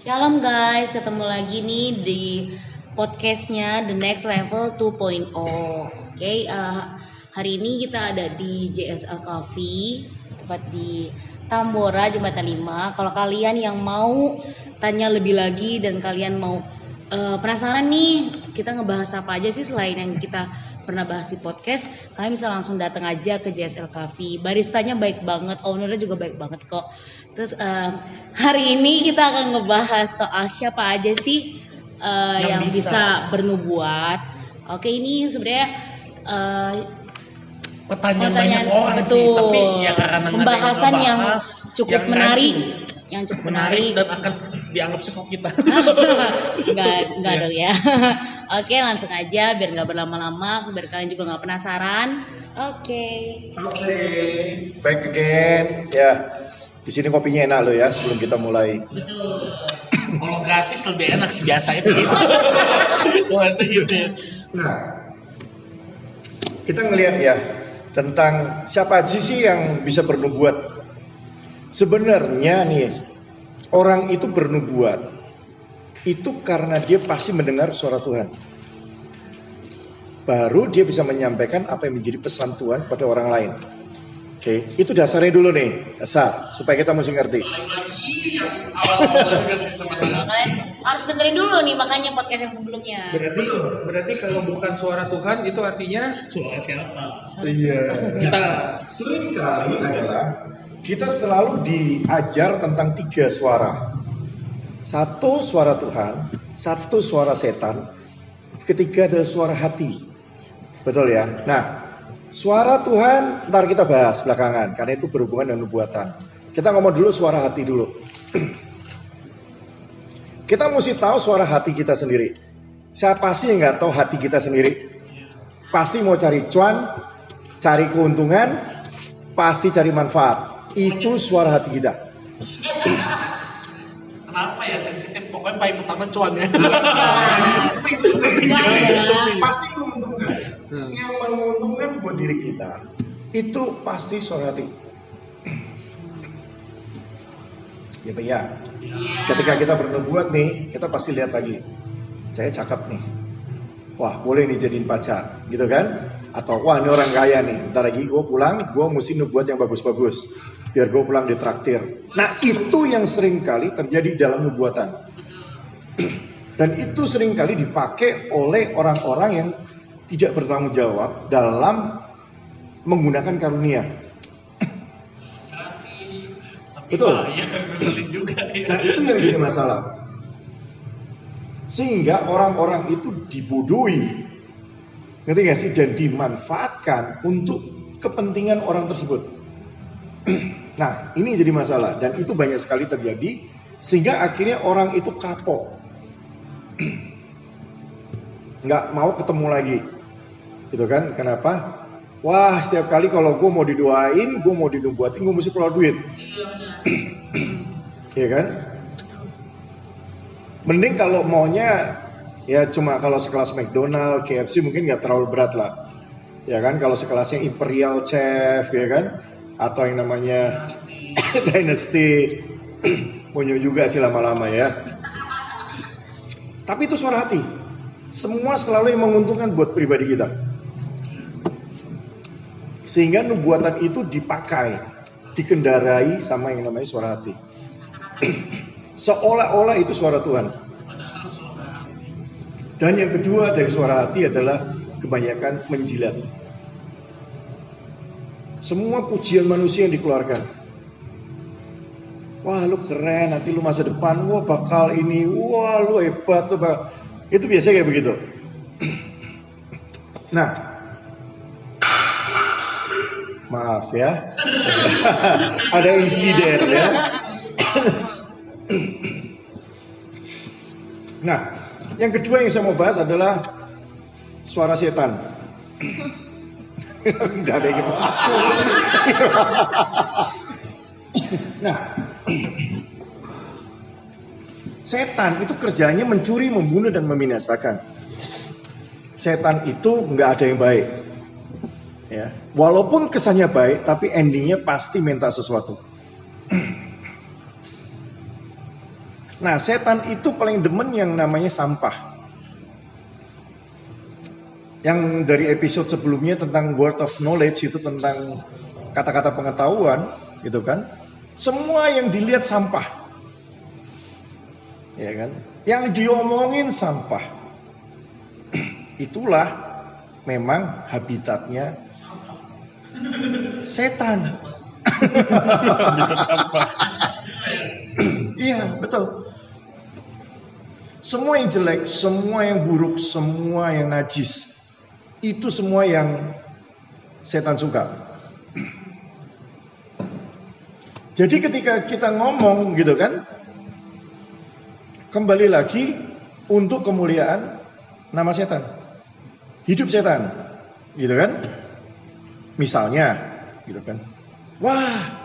Shalom guys, ketemu lagi nih di podcastnya The Next Level 2.0. Oke, hari ini kita ada di JSL Coffee, tepat di Tambora, Jembatan 5. Kalau kalian yang mau tanya lebih lagi dan kalian mau penasaran nih, kita ngebahas apa aja sih selain yang kita pernah bahas di podcast, kalian bisa langsung datang aja ke JSL Coffee. Baristanya baik banget, ownernya juga baik banget kok. Terus hari ini kita akan ngebahas soal siapa aja sih yang bisa bernubuat. Oke, ini sebenarnya pertanyaan banyak orang betul. sih, tapi ya karena pembahasan yang cukup menarik, yang cukup menarik dan akan dianggap sesat kita. Enggak dong ya. Oke, langsung aja biar nggak berlama-lama, biar kalian juga nggak penasaran. Oke, back again. Ya, di sini kopinya enak loh ya sebelum kita mulai. betul. Kalau gratis lebih enak sih, biasa itu gitu. Gitu. Nah, kita ngelihat ya tentang siapa aja sih yang bisa bernubuat. Sebenarnya nih, orang itu bernubuat itu karena dia pasti mendengar suara Tuhan. Baru dia bisa menyampaikan apa yang menjadi pesan Tuhan pada orang lain. Oke, itu dasarnya dulu nih, dasar supaya kita mesti ngerti. Lagi yang awal-awal juga sih sebenarnya. Kalian harus dengerin dulu nih makanya podcast yang sebelumnya. Berarti kalau bukan suara Tuhan itu artinya Suara siapa? Iya. Kita Sering kali adalah kita selalu diajar tentang 3 suara. 1 suara Tuhan, 1 suara setan, ketiga adalah suara hati. Betul ya? Nah, suara Tuhan ntar kita bahas belakangan karena itu berhubungan dengan nubuatan. Kita ngomong dulu suara hati dulu. Kita mesti tahu suara hati kita sendiri. Siapa sih yang nggak tahu hati kita sendiri? Pasti mau cari cuan, cari keuntungan, pasti cari manfaat. Itu suara hati kita. kenapa ya sensitif? Pokoknya paling pertama cuan ya. Pasti menguntungkan. Yang menguntungkan buat diri kita itu pasti suara hati. Ya Pak ya. Ketika kita bernubuat nih, kita pasti lihat lagi. Saya cakep nih. Wah, boleh nih jadiin pacar, gitu kan? Atau wah ini orang kaya nih. Bentar lagi gue pulang, gue mesti nubuat yang bagus-bagus. Biar gue pulang ditraktir. Nah itu yang sering kali terjadi dalam nubuatan. Dan itu sering kali dipakai oleh orang-orang yang tidak bertanggung jawab dalam menggunakan karunia. Gratis. Tapi Betul. ya ngeselin juga ya. Nah itu yang jadi masalah. Sehingga orang-orang itu dibodohi. Ngerti gak sih? Dan dimanfaatkan untuk kepentingan orang tersebut. Nah ini jadi masalah. Dan itu banyak sekali terjadi. Sehingga akhirnya orang itu kapok. Nggak mau ketemu lagi. Gitu kan? Kenapa? Wah setiap kali kalau gue mau didoain, gue mau dinubuatin, gue mesti keluar duit. Iya kan? Mending kalau maunya ya cuma kalau sekelas McDonald, KFC mungkin nggak terlalu berat lah. Ya kan? Kalau sekelasnya Imperial Chef ya kan? Atau yang namanya Dynasty punya juga sih lama-lama ya. Tapi itu suara hati. Semua selalu yang menguntungkan buat pribadi kita. Sehingga nubuatan itu dipakai, dikendarai sama yang namanya suara hati. Seolah-olah itu suara Tuhan. Dan yang kedua dari suara hati adalah kebanyakan menjilat. Semua pujian manusia yang dikeluarkan. Wah lu keren, nanti lu masa depan, wah bakal ini, wah lu hebat, lu bakal. Itu biasa kayak begitu. Nah, maaf ya, ada insiden ya. Nah, yang kedua yang saya mau bahas adalah suara setan. Enggak ada gitu. Nah, setan itu kerjanya mencuri, membunuh, dan membinasakan. Setan itu nggak ada yang baik. Ya, walaupun kesannya baik, tapi endingnya pasti minta sesuatu. Nah, setan itu paling demen yang namanya sampah. Yang dari episode sebelumnya tentang word of knowledge itu tentang kata-kata pengetahuan, gitu kan? Semua yang dilihat sampah, ya kan? Yang diomongin sampah. Itulah memang habitatnya setan. Habitat sampah. Iya, betul. Semua yang jelek, semua yang buruk, semua yang najis, itu semua yang setan suka. Jadi ketika kita ngomong gitu kan, kembali lagi untuk kemuliaan nama setan, hidup setan, gitu kan? Misalnya, gitu kan? Wah,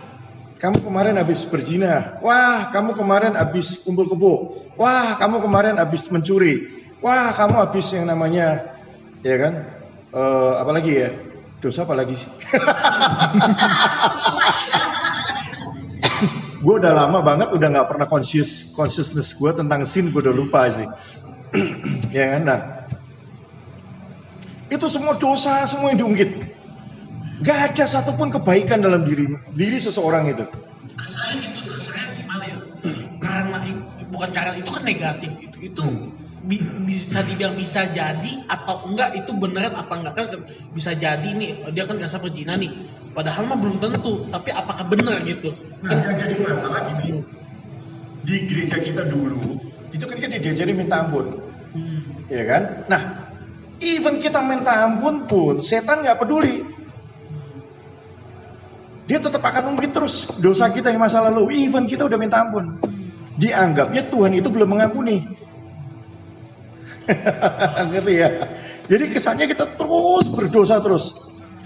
kamu kemarin habis berzina. Wah, kamu kemarin habis kumpul kebo. Wah, kamu kemarin habis mencuri. Wah, kamu habis yang namanya, ya kan? Apa lagi ya? Dosa apa lagi sih? Gue udah lama banget udah nggak pernah consciousness gue tentang sin, gue udah lupa sih. Ya kan? Nah, itu semua dosa, semua yang diungkit. Gak ada satupun kebaikan dalam diri seseorang itu. Kasarnya gitu, kasarnya gimana ya? Karena itu kan negatif itu bisa dibilang bisa jadi atau enggak, itu beneran apa enggak, kan bisa jadi nih dia kan kasar pezina nih, padahal mah belum tentu, tapi apakah benar gitu? Nah, yang jadi masalah gini, di gereja kita dulu itu kan kita diajarin minta ampun, ya kan? Nah, even kita minta ampun pun setan nggak peduli. Dia tetap akan ungkit terus dosa kita yang masa lalu. Even kita udah minta ampun, dianggapnya Tuhan itu belum mengampuni. Ngerti ya? Jadi kesannya kita terus berdosa terus.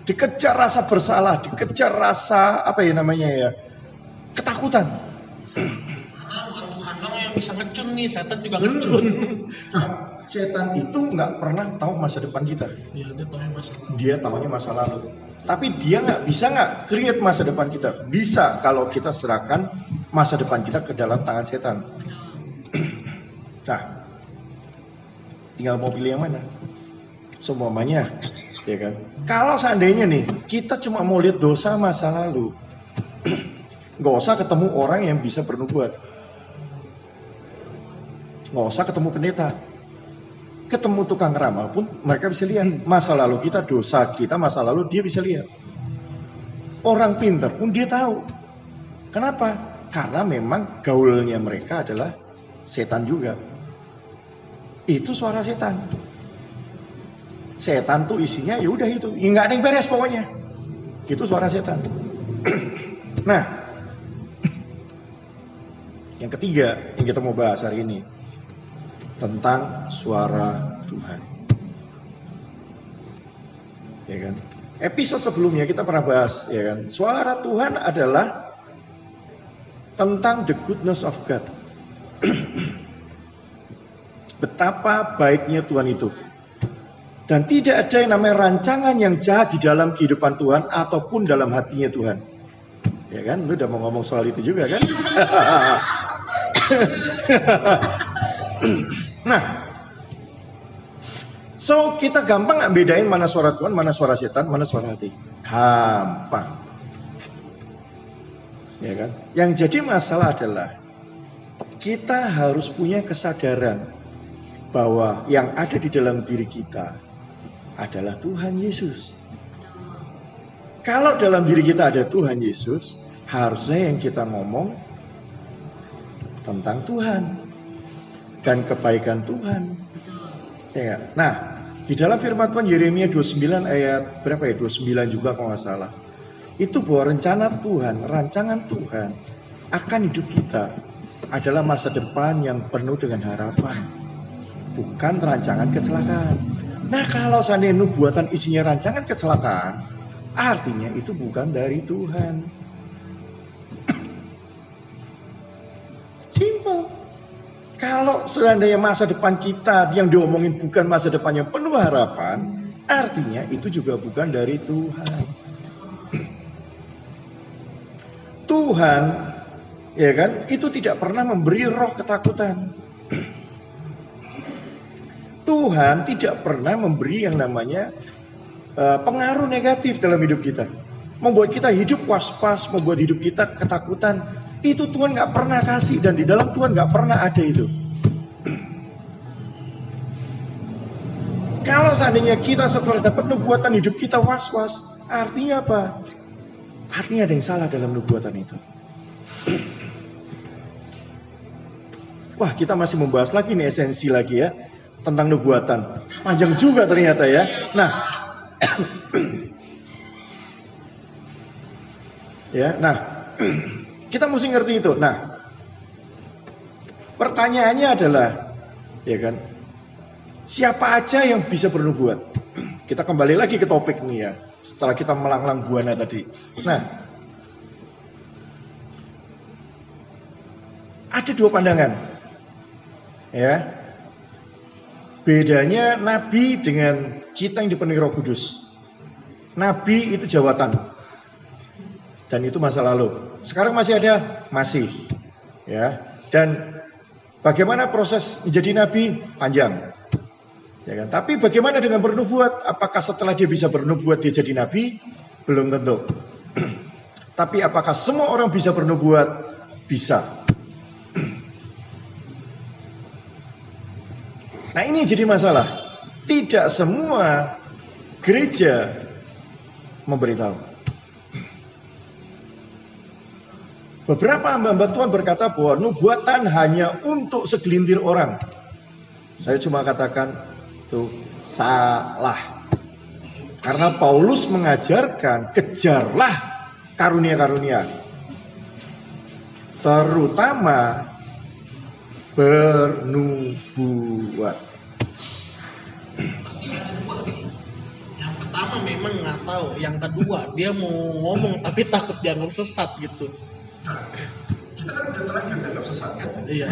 Dikejar rasa bersalah, dikejar rasa apa ya namanya ya? Ketakutan. Karena bukan Tuhan dong yang bisa ngecun nih, setan juga ngecun. Nah, setan itu nggak pernah tahu masa depan kita. Iya, dia tahu masa lalu. Dia tahunya masa lalu. Tapi dia nggak create masa depan kita. Bisa kalau kita serahkan masa depan kita ke dalam tangan setan. Nah, tinggal mau pilih yang mana. Semuanya, ya kan. Kalau seandainya nih kita cuma mau lihat dosa masa lalu, nggak usah ketemu orang yang bisa bernubuat, nggak usah ketemu pendeta. Ketemu tukang ramal pun mereka bisa lihat masa lalu kita, dosa kita masa lalu dia bisa lihat. Orang pintar pun dia tahu. Kenapa? Karena memang gaulnya mereka adalah setan juga. Itu suara setan. Setan tuh isinya ya udah itu, ya nggak ada yang beres pokoknya. Itu suara setan. Nah, yang ketiga yang kita mau bahas hari ini tentang suara Tuhan. Ya kan? Episode sebelumnya kita pernah bahas, ya kan? Suara Tuhan adalah tentang the goodness of God. Betapa baiknya Tuhan itu. Dan tidak ada yang namanya rancangan yang jahat di dalam kehidupan Tuhan ataupun dalam hatinya Tuhan. Ya kan? Lu udah mau ngomong soal itu juga kan? Nah, so kita gampang nggak bedain mana suara Tuhan, mana suara setan, mana suara hati. Gampang, ya kan? Yang jadi masalah adalah kita harus punya kesadaran bahwa yang ada di dalam diri kita adalah Tuhan Yesus. Kalau dalam diri kita ada Tuhan Yesus, harusnya yang kita ngomong tentang Tuhan dan kebaikan Tuhan. Ya, nah, di dalam firman Tuhan Yeremia 29 ayat berapa ya? 29 juga kalau nggak salah. Itu bahwa rencana Tuhan, rancangan Tuhan akan hidup kita adalah masa depan yang penuh dengan harapan, bukan rancangan kecelakaan. Nah, kalau seandainya nubuatan isinya rancangan kecelakaan, artinya itu bukan dari Tuhan. Simple. Kalau seandainya masa depan kita yang diomongin bukan masa depan yang penuh harapan, artinya itu juga bukan dari Tuhan. Tuhan ya kan? Itu tidak pernah memberi roh ketakutan. Tuhan tidak pernah memberi yang namanya pengaruh negatif dalam hidup kita. Membuat kita hidup was-was, membuat hidup kita ketakutan. Itu Tuhan gak pernah kasih, dan di dalam Tuhan gak pernah ada itu. Kalau seandainya kita setelah dapat nubuatan hidup kita was-was, artinya apa? Artinya ada yang salah dalam nubuatan itu. Wah, kita masih membahas lagi nih, esensi lagi ya, tentang nubuatan. Panjang juga ternyata ya. Nah, kita mesti ngerti itu. Nah, pertanyaannya adalah, ya kan, siapa aja yang bisa bernubuat? Kita kembali lagi ke topik nih ya, setelah kita melanglang buana tadi. Nah, ada dua pandangan, ya. Bedanya nabi dengan kita yang dipenuhi Roh Kudus. Nabi itu jawatan, dan itu masa lalu. Sekarang masih ada, masih, ya. Dan bagaimana proses menjadi nabi? Panjang, ya kan? Tapi bagaimana dengan bernubuat? Apakah setelah dia bisa bernubuat dia jadi nabi? Belum tentu. Tapi apakah semua orang bisa bernubuat? Bisa. Nah, ini jadi masalah. Tidak semua gereja memberitahu. Beberapa hamba-hamba Tuhan berkata bahwa nubuatan hanya untuk segelintir orang. Saya cuma katakan itu salah. Karena Paulus mengajarkan kejarlah karunia-karunia, terutama bernubuat. Pasti ada dua sih. Yang pertama memang nggak tahu, yang kedua dia mau ngomong tapi takut dianggap sesat gitu. Kita kan udah terlanjur dianggap sesat kan? Iya.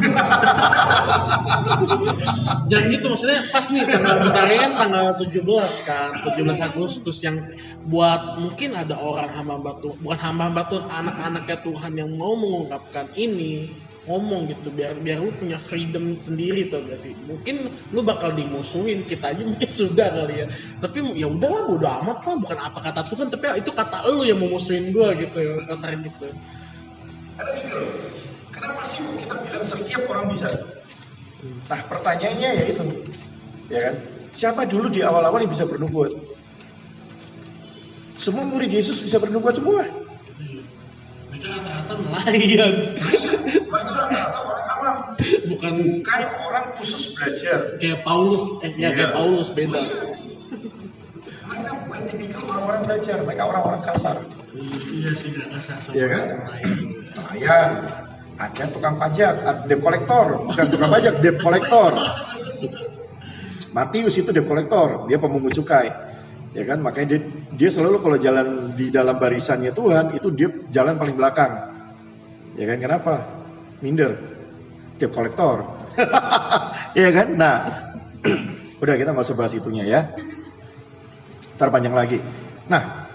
Yang gitu maksudnya pas nih tanggal bentarnya kan tanggal 17 kan, 17 Agustus yang buat mungkin ada orang hamba Tuhan, bukan hamba Tuhan, anak-anaknya Tuhan yang mau mengungkapkan ini, ngomong gitu biar lu punya freedom sendiri tuh gak sih. Mungkin lu bakal dimusuhin, kita aja mungkin sudah kali ya. Tapi ya udahlah, bodo amat lah, bukan apa kata Tuhan, tapi itu kata lu yang mau musuhin gua gitu ya, kasarin gitu. Karena gini loh, kenapa sih kita bilang setiap orang bisa? Nah, pertanyaannya yaitu, ya kan, siapa dulu di awal-awal yang bisa bernubuat? Semua murid Yesus bisa bernubuat semua. Mereka rata-rata nelayan. Mereka rata-rata orang awam. Bukan orang khusus belajar. Kayak Paulus, kayak Paulus beda. Mereka bukan tipikal orang-orang belajar, mereka orang-orang kasar. Iya sih, gak kasar sama Iya kan? nelayan. Ada tukang pajak, ada debt collector, bukan tukang pajak, debt collector. Matius itu debt collector, dia pemungut cukai. Ya kan, makanya dia selalu kalau jalan di dalam barisannya Tuhan itu dia jalan paling belakang. Ya kan, kenapa? Minder. Debt collector. Ya kan? Nah, udah kita nggak usah bahas itunya ya. Ntar panjang lagi. Nah,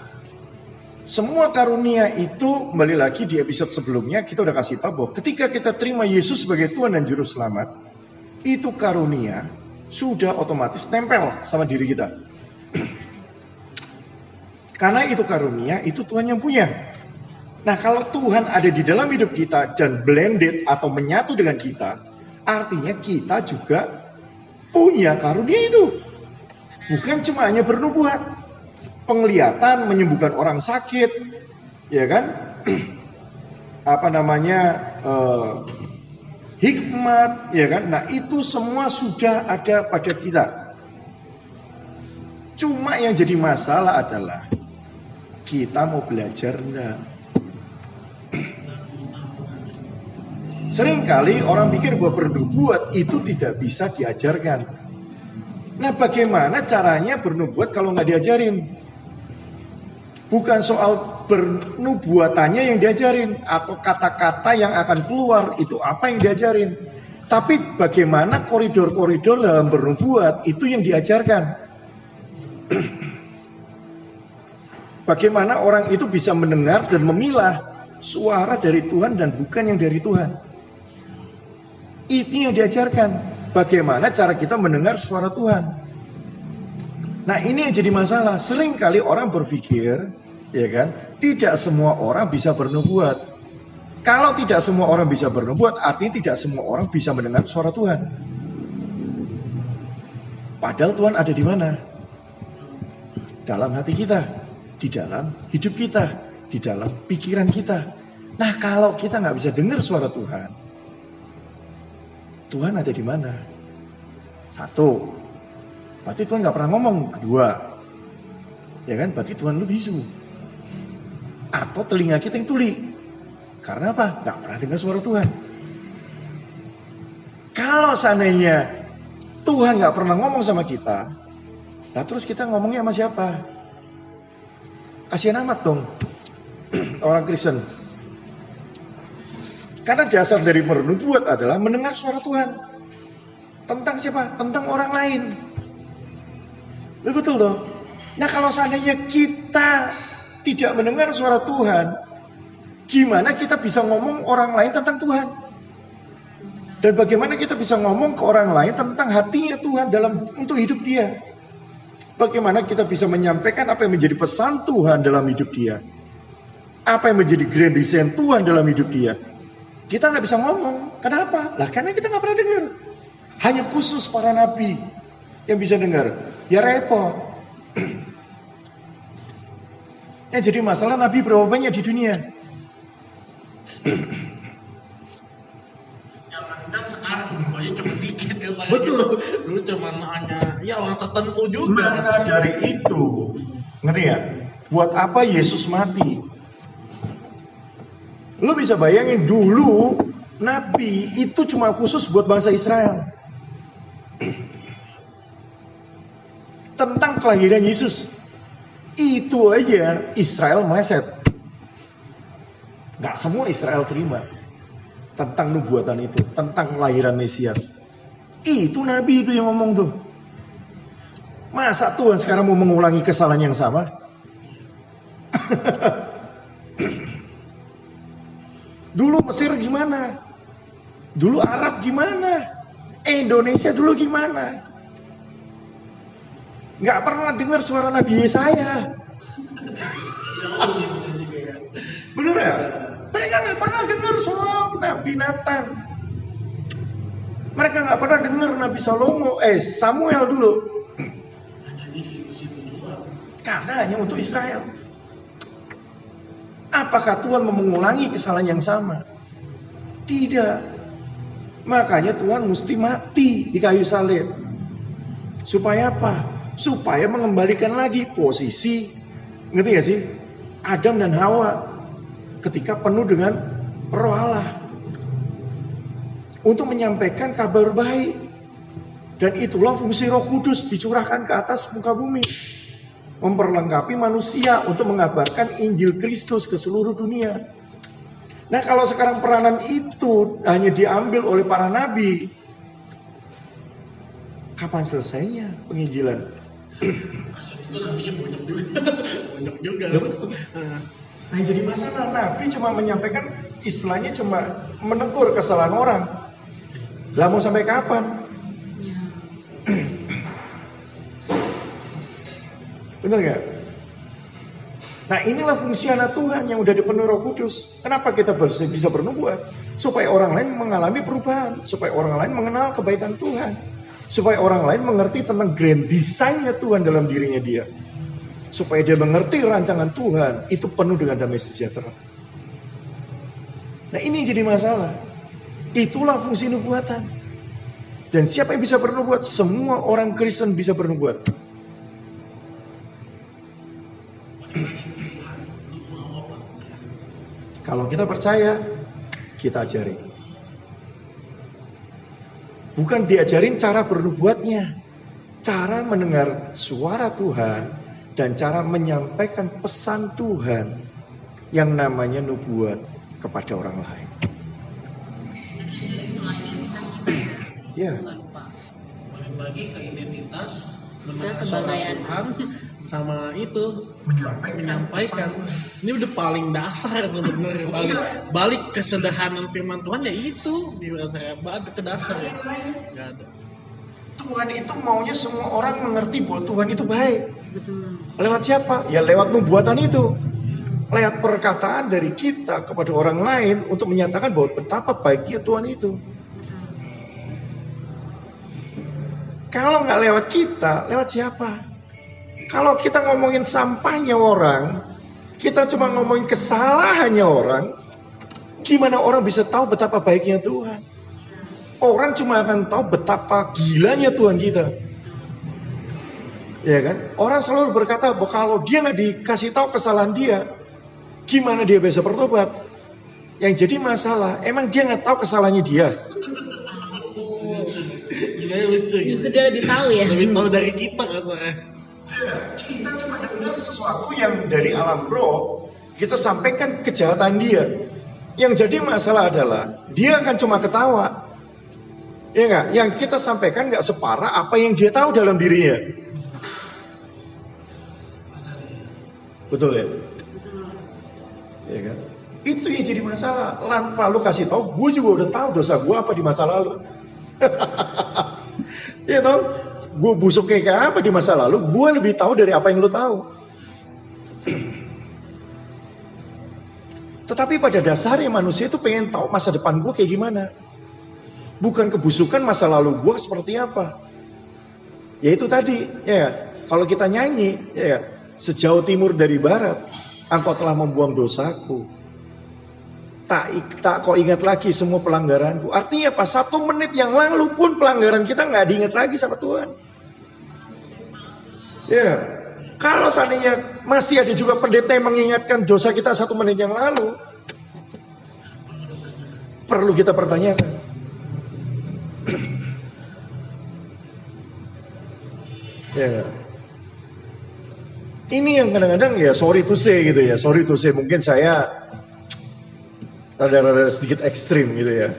semua karunia itu kembali lagi di episode sebelumnya kita udah kasih tahu bahwa ketika kita terima Yesus sebagai Tuhan dan Juru Selamat, itu karunia sudah otomatis tempel sama diri kita. Karena itu karunia, itu Tuhan yang punya. Nah, kalau Tuhan ada di dalam hidup kita dan blended atau menyatu dengan kita, artinya kita juga punya karunia itu. Bukan cuma hanya bernubuat. Penglihatan, menyembuhkan orang sakit, ya kan? Hikmat, ya kan? Nah, itu semua sudah ada pada kita. Cuma yang jadi masalah adalah kita mau belajar enggak? Seringkali orang pikir bahwa bernubuat itu tidak bisa diajarkan. Nah, bagaimana caranya bernubuat kalau nggak diajarin? Bukan soal bernubuatannya yang diajarin atau kata-kata yang akan keluar itu apa yang diajarin, tapi bagaimana koridor-koridor dalam bernubuat itu yang diajarkan. Bagaimana orang itu bisa mendengar dan memilah suara dari Tuhan dan bukan yang dari Tuhan. Ini yang diajarkan. Bagaimana cara kita mendengar suara Tuhan. Nah, ini yang jadi masalah. Sering kali orang berpikir, ya kan, tidak semua orang bisa bernubuat. Kalau tidak semua orang bisa bernubuat, artinya tidak semua orang bisa mendengar suara Tuhan. Padahal Tuhan ada di mana? Dalam hati kita, di dalam hidup kita, di dalam pikiran kita. Nah, kalau kita nggak bisa dengar suara Tuhan, Tuhan ada di mana? Satu, berarti Tuhan nggak pernah ngomong. Kedua, ya kan, berarti Tuhan lu bisu. Atau telinga kita yang tuli. Karena apa? Nggak pernah dengar suara Tuhan. Kalau seandainya Tuhan nggak pernah ngomong sama kita, nah terus kita ngomongnya sama siapa? Kasihan amat dong orang Kristen. Karena dasar dari bernubuat adalah mendengar suara Tuhan. Tentang siapa? Tentang orang lain. Betul dong. Nah, kalau seandainya kita tidak mendengar suara Tuhan, gimana kita bisa ngomong orang lain tentang Tuhan? Dan bagaimana kita bisa ngomong ke orang lain tentang hatinya Tuhan untuk hidup dia? Bagaimana kita bisa menyampaikan apa yang menjadi pesan Tuhan dalam hidup dia? Apa yang menjadi grand design Tuhan dalam hidup dia? Kita nggak bisa ngomong. Kenapa? Lah karena kita nggak pernah dengar. Hanya khusus para nabi yang bisa dengar. Ya repot. Ya jadi masalah nabi berapa banyak di dunia? Jangan sekarang aja cuma dikit ya saya. Betul. Dulu cuma hanya ya orang tertentu juga. Maka dari itu, ngerti ya? Buat apa Yesus mati? Lu bisa bayangin dulu nabi itu cuma khusus buat bangsa Israel. Tentang kelahiran Yesus. Itu aja Israel meleset. Gak semua Israel terima. Tentang nubuatan itu. Tentang kelahiran Mesias. Itu nabi itu yang ngomong tuh. Masa Tuhan sekarang mau mengulangi kesalahan yang sama? Dulu Mesir gimana? Dulu Arab gimana? Indonesia dulu gimana? Gak pernah dengar suara Nabi Yesaya. Bener ya? Mereka gak pernah dengar suara Nabi Nathan. Mereka gak pernah dengar Nabi Samuel dulu. Hanya di situ-situ doang. Karena hanya untuk Israel. Apakah Tuhan mau mengulangi kesalahan yang sama? Tidak. Makanya Tuhan mesti mati di kayu salib. Supaya apa? Supaya mengembalikan lagi posisi, ngerti gak sih? Adam dan Hawa ketika penuh dengan Roh Allah. Untuk menyampaikan kabar baik. Dan itulah fungsi Roh Kudus dicurahkan ke atas muka bumi. Memperlengkapi manusia untuk mengabarkan Injil Kristus ke seluruh dunia. Nah, kalau sekarang peranan itu hanya diambil oleh para nabi, kapan selesainya penginjilan? Itu namanya banyak juga. Banyak juga. Ya, betul. Nah, jadi masalah nabi cuma menyampaikan, istilahnya cuma menegur kesalahan orang. Lah mau sampai kapan? Benar gak? Nah, inilah fungsi anak Tuhan yang udah dipenuhi Roh Kudus. Kenapa kita bisa bernubuat? Supaya orang lain mengalami perubahan, supaya orang lain mengenal kebaikan Tuhan, supaya orang lain mengerti tentang grand design-nya Tuhan dalam dirinya dia, supaya dia mengerti rancangan Tuhan itu penuh dengan damai sejahtera. Nah, ini jadi masalah. Itulah fungsi nubuatan. Dan siapa yang bisa bernubuat? Semua orang Kristen bisa bernubuat. Kalau kita percaya, kita ajari. Bukan diajarin cara bernubuatnya, cara mendengar suara Tuhan dan cara menyampaikan pesan Tuhan yang namanya nubuat kepada orang lain. Ya. Balik lagi ke identitas Kita sebagai Tuhan sama itu menyampaikan. Ini udah paling dasar sebenarnya, balik kesederhanaan firman Tuhan ya itu di dasar, balik ke dasar ya. Gak ada. Tuhan itu maunya semua orang mengerti bahwa Tuhan itu baik. betul. Lewat siapa? Ya lewat nubuatan itu. Lewat perkataan dari kita kepada orang lain untuk menyatakan bahwa betapa baiknya Tuhan itu. Kalau nggak lewat kita, lewat siapa? Kalau kita ngomongin sampahnya orang, kita cuma ngomongin kesalahannya orang, gimana orang bisa tahu betapa baiknya Tuhan? Orang cuma akan tahu betapa gilanya Tuhan kita. Ya kan? Orang selalu berkata bahwa kalau dia nggak dikasih tahu kesalahan dia, gimana dia bisa bertobat? Yang jadi masalah, emang dia nggak tahu kesalahannya dia. Lucu. Justru dia lebih tahu ya. Lebih tahu dari kita kasarnya. Kita cuma dengar sesuatu yang dari alam roh, kita sampaikan kejahatan dia. Yang jadi masalah adalah dia akan cuma ketawa. Ya nggak? Yang kita sampaikan nggak separah apa yang dia tahu dalam dirinya. Betul ya? Ya kan? Itu yang jadi masalah. Tanpa lu kasih tahu, gue juga udah tahu dosa gue apa di masa lalu. Ya toh? Gue busuk kayak apa di masa lalu, gue lebih tahu dari apa yang lu tahu. Tetapi pada dasarnya manusia itu pengen tahu masa depan gue kayak gimana. Bukan kebusukan masa lalu gue seperti apa. Ya itu tadi, ya. Kalau kita nyanyi, ya, sejauh timur dari barat, engkau telah membuang dosaku. Tak kau ingat lagi semua pelanggaranku. Artinya apa? 1 menit yang lalu pun pelanggaran kita nggak diingat lagi sama Tuhan. Ya, kalau seandainya masih ada juga pendeta yang mengingatkan dosa kita 1 menit yang lalu, perlu kita pertanyakan. Ya, ini yang kadang-kadang ya sorry to say gitu ya. Sorry to say mungkin saya rada-rada sedikit ekstrim gitu ya.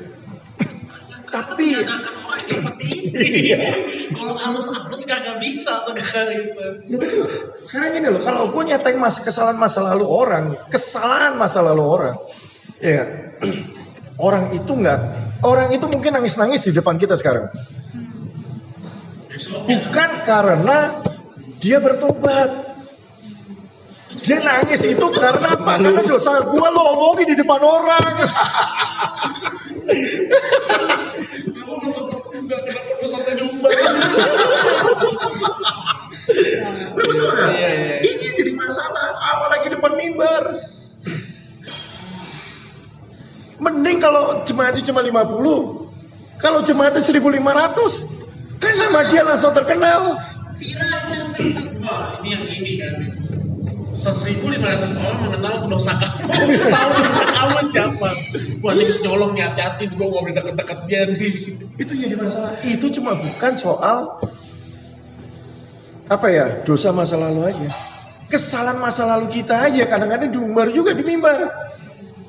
Tapi Menandakan orang seperti ini. Kalau halus-halus kagak bisa tuh gitu. ya betul. Sekarang gini loh, kalau gue nyatain kesalahan masa lalu orang, ya orang itu mungkin nangis-nangis di depan kita sekarang. Bukan karena dia bertobat. Dia nangis itu karena apa? Karena dosa gue lo omongin di depan orang. Kamu nggak kena perusahaan jumlah. Betul ya? Ini jadi masalah, apalagi depan mimbar. Mending kalau jemaatnya cuma 50, kalau jemaatnya 1.500, kan nama dia langsung terkenal. Viral kan. Wah, ini yang ini kan. 1.500 orang mengenal dosa kamu. Tahu dosa kamu siapa? Wah, ini bisa nyolong nih, hati-hati gue gak boleh deket-deket dia nih. Itu jadi masalah. Itu cuma bukan soal apa ya, dosa masa lalu aja. Kesalahan masa lalu kita aja kadang-kadang diumbar juga di mimbar.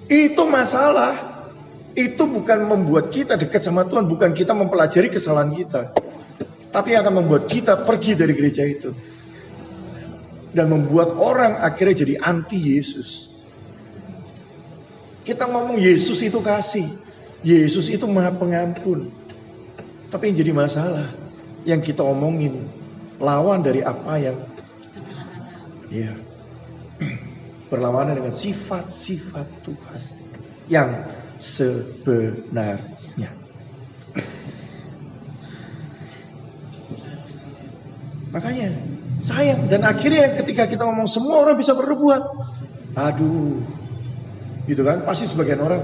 Itu masalah. Itu bukan membuat kita dekat sama Tuhan, bukan kita mempelajari kesalahan kita, tapi akan membuat kita pergi dari gereja itu dan membuat orang akhirnya jadi anti Yesus. Kita ngomong Yesus itu kasih, Yesus itu maha pengampun, tapi yang jadi masalah yang kita omongin lawan dari apa yang ya, berlawanan dengan sifat-sifat Tuhan yang sebenarnya. Makanya sayang, dan akhirnya ketika kita ngomong semua orang bisa berbuat, aduh, gitu kan? Pasti sebagian orang,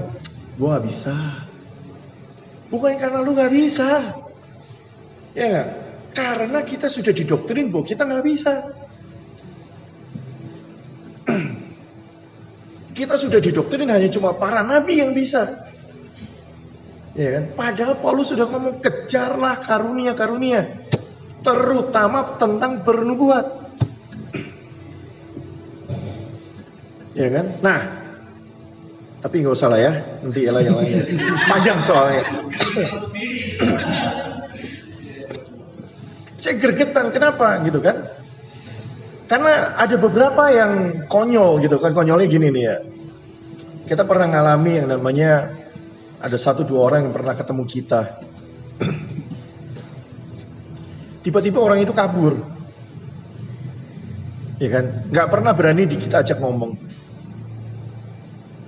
gua nggak bisa. Bukan karena lu nggak bisa, ya nggak? Karena kita sudah didoktrin bahwa kita nggak bisa. Kita sudah didoktrin hanya cuma para nabi yang bisa, ya kan? Padahal Paulus sudah ngomong kejarlah karunia-karunia, terutama tentang bernubuat, ya kan? Nah, tapi nggak usah lah ya, nanti yang lain panjang soalnya. Saya gregetan, kenapa gitu kan? Karena ada beberapa yang konyol gitu kan, konyolnya gini nih ya. Kita pernah ngalami yang namanya ada 1-2 orang yang pernah ketemu kita. Tiba-tiba orang itu kabur. Ya kan? Nggak pernah berani kita ajak ngomong.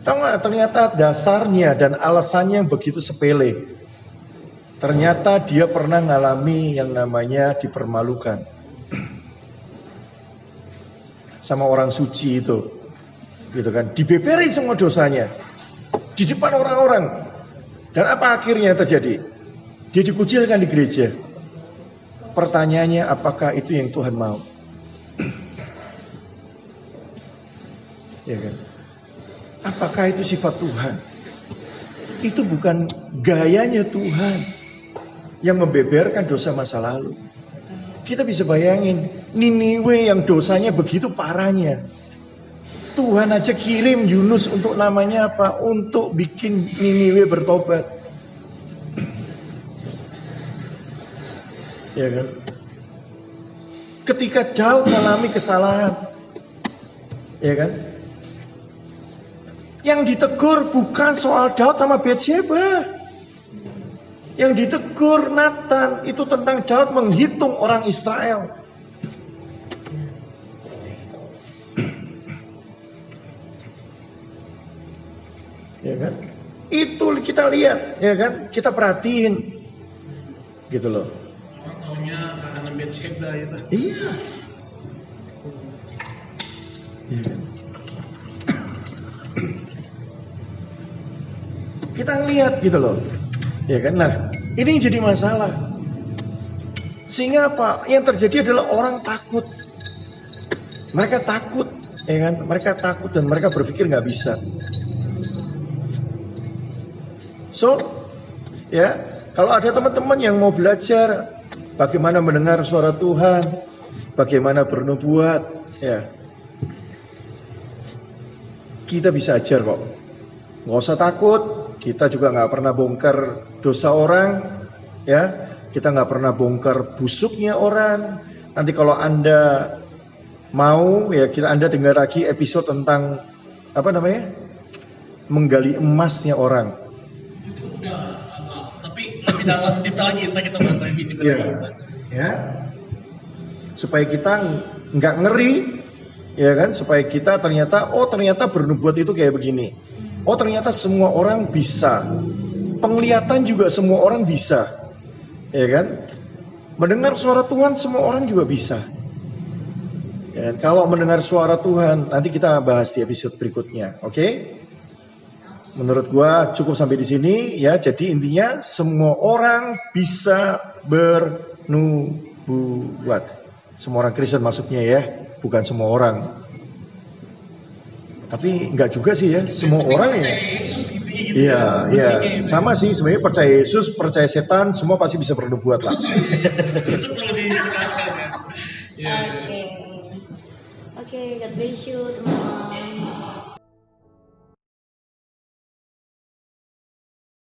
Tahu nggak, ternyata dasarnya dan alasannya begitu sepele. Ternyata dia pernah ngalami yang namanya dipermalukan sama orang suci itu, gitu kan? Dibeberin semua dosanya di depan orang-orang. Dan apa akhirnya terjadi? Dia dikucilkan di gereja. Pertanyaannya, apakah itu yang Tuhan mau? Ya kan? Apakah itu sifat Tuhan? Itu bukan gayanya Tuhan yang membeberkan dosa masa lalu. Kita bisa bayangin Niniwe yang dosanya begitu parahnya. Tuhan aja kirim Yunus untuk namanya apa? Untuk bikin Niniwe bertobat. Ya kan? Ketika Daud mengalami kesalahan, ya kan? Yang ditegur bukan soal Daud sama Batsheba. Yang ditegur Nathan itu tentang Daud menghitung orang Israel. Ya kan? Itu kita lihat, ya kan? Kita perhatiin. Gitu loh. Orang taunya karena Batsheba itu. Iya. Iya kan? Kita lihat gitu loh. Ya kan? Nah, ini jadi masalah. Sehingga apa? Yang terjadi adalah orang takut. Mereka takut, ya kan? Mereka takut dan mereka berpikir nggak bisa. So, ya, kalau ada teman-teman yang mau belajar bagaimana mendengar suara Tuhan, bagaimana bernubuat, ya, kita bisa ajar kok. Nggak usah takut. Kita juga nggak pernah bongkar dosa orang, ya. Kita nggak pernah bongkar busuknya orang. Nanti kalau Anda mau, ya Anda dengar lagi episode tentang apa namanya, menggali emasnya orang. Itu udah, tapi lebih dalam detail lagi, entah kita bahas lebih detail lagi. Ya, supaya kita nggak ngeri, ya kan? Supaya kita ternyata bernubuat itu kayak begini. Oh ternyata semua orang bisa. Penglihatan juga semua orang bisa. Ya kan? Mendengar suara Tuhan semua orang juga bisa. Ya, kalau mendengar suara Tuhan nanti kita bahas di episode berikutnya. Oke? Menurut gua cukup sampai di sini ya. Jadi intinya semua orang bisa bernubuat. Semua orang Kristen maksudnya ya, bukan semua orang. Tapi enggak juga sih ya, semua orang ya. Yesus gitu Iya, iya. Sama sih sebenarnya percaya Yesus, percaya setan, semua pasti bisa bernubuat lah. Itu perlu ditegaskan ya. Oke. Oke, God bless you teman-teman.